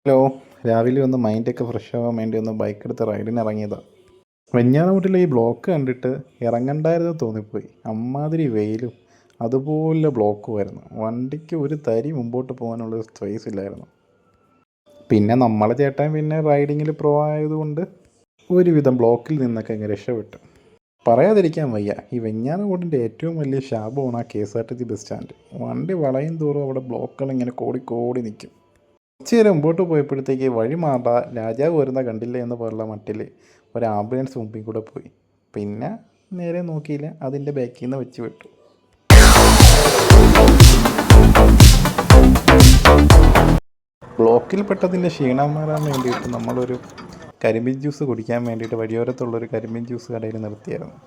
Hello. രാവിലെ ഒന്ന് മൈൻഡൊക്കെ fresh ആവാൻ വേണ്ടി ഒന്ന് ബൈക്ക് എടുത്ത് റൈഡിന് ഇറങ്ങിയതാണ്. വെഞ്ഞാറമൂട്ടിലെ ഈ ബ്ലോക്ക് കണ്ടിട്ട് ഇറങ്ങണ്ടായിരുന്നു തോന്നിപ്പോയി. അമ്മാതിരി വെയിലും അതുപോലെ ബ്ലോക്കുമായിരുന്നു. വണ്ടിക്ക് ഒരു തരി മുമ്പോട്ട് പോകാനുള്ള സ്പേസ് ഇല്ലായിരുന്നു. പിന്നെ നമ്മളെ ചേട്ടൻ പിന്നെ റൈഡിങ്ങിൽ പ്രോ ആയതുകൊണ്ട് ഒരുവിധം ബ്ലോക്കിൽ നിന്നൊക്കെ അങ്ങ് രക്ഷപ്പെട്ടു. പറയാതിരിക്കാൻ വയ്യ, ഈ വെഞ്ഞാറമൂട്ടിൻ്റെ ഏറ്റവും വലിയ ശാപമാണ് ആ KSRTC ബസ് സ്റ്റാൻഡ്. വണ്ടി വളയും തോറും അവിടെ ബ്ലോക്കുകൾ ഇങ്ങനെ കോടി നിൽക്കും. കുറച്ച് നേരം മുമ്പോട്ട് പോയപ്പോഴത്തേക്ക് വഴി മാറ രാജാവ് വരുന്ന കണ്ടില്ല എന്ന് പറഞ്ഞ മട്ടിൽ ഒരു ആംബുലൻസ് മുമ്പിൽ കൂടെ പോയി. പിന്നെ നേരെ നോക്കിയില്ല, അതിൻ്റെ ബാക്കിൽ നിന്ന് വെച്ച് വിട്ടു. ബ്ലോക്കിൽ പെട്ടതിൻ്റെ ക്ഷീണം മാറാൻ വേണ്ടിയിട്ട് നമ്മളൊരു കരിമ്പിൻ ജ്യൂസ് കുടിക്കാൻ വേണ്ടിയിട്ട് വഴിയോരത്തുള്ളൊരു കരിമ്പിൻ ജ്യൂസ് കടയിൽ നിർത്തിയായിരുന്നു.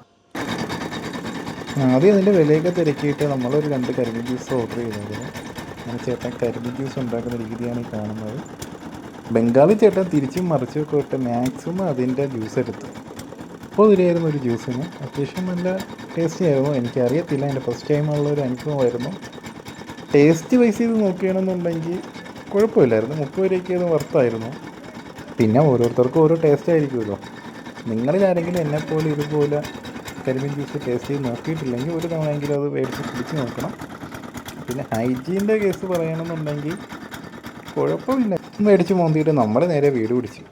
ആദ്യം അതിൻ്റെ വിലയൊക്കെ തിരക്കിയിട്ട് നമ്മളൊരു 2 കരിമ്പിൻ ജ്യൂസ് ഓർഡർ ചെയ്തായിരുന്നു. അങ്ങനെ ചേട്ടൻ കരിമ്പിൻ ജ്യൂസ് ഉണ്ടാക്കുന്ന രീതിയാണ് ഈ കാണുന്നത്. ബംഗാളി ചേട്ടൻ തിരിച്ചും മറിച്ചൊക്കെ ഇട്ട് മാക്സിമം അതിൻ്റെ ജ്യൂസ് എടുത്തു. അപ്പോൾ ഇതിലായിരുന്നു ഒരു ജ്യൂസിന്. അത്യാവശ്യം നല്ല ടേസ്റ്റി ആയിരുന്നു. എനിക്കറിയത്തില്ല, എൻ്റെ ഫസ്റ്റ് ടൈമുള്ളൊരു അനുഭവമായിരുന്നു. ടേസ്റ്റ് വൈസ് ചെയ്ത് നോക്കുകയാണെന്നുണ്ടെങ്കിൽ കുഴപ്പമില്ലായിരുന്നു. 30 രൂപയ്ക്ക് അത് വർത്തായിരുന്നു. പിന്നെ ഓരോരുത്തർക്കും ഓരോ ടേസ്റ്റ് ആയിരിക്കുമല്ലോ. നിങ്ങളിൽ ആരെങ്കിലും എന്നെപ്പോലെ ഇതുപോലെ കരിമീൻ ജ്യൂസ് ടേസ്റ്റ് ചെയ്ത് നോക്കിയിട്ടില്ലെങ്കിൽ ഒരു തവണയെങ്കിലും അത് മേടിച്ച് കുടിച്ച് നോക്കണം. പിന്നെ ഹൈജീൻ്റെ കേസ് പറയണമെന്നുണ്ടെങ്കിൽ കുഴപ്പമില്ല. മേടിച്ച് മോന്തിയിട്ട് നമ്മൾ നേരെ വീട് പിടിച്ചു.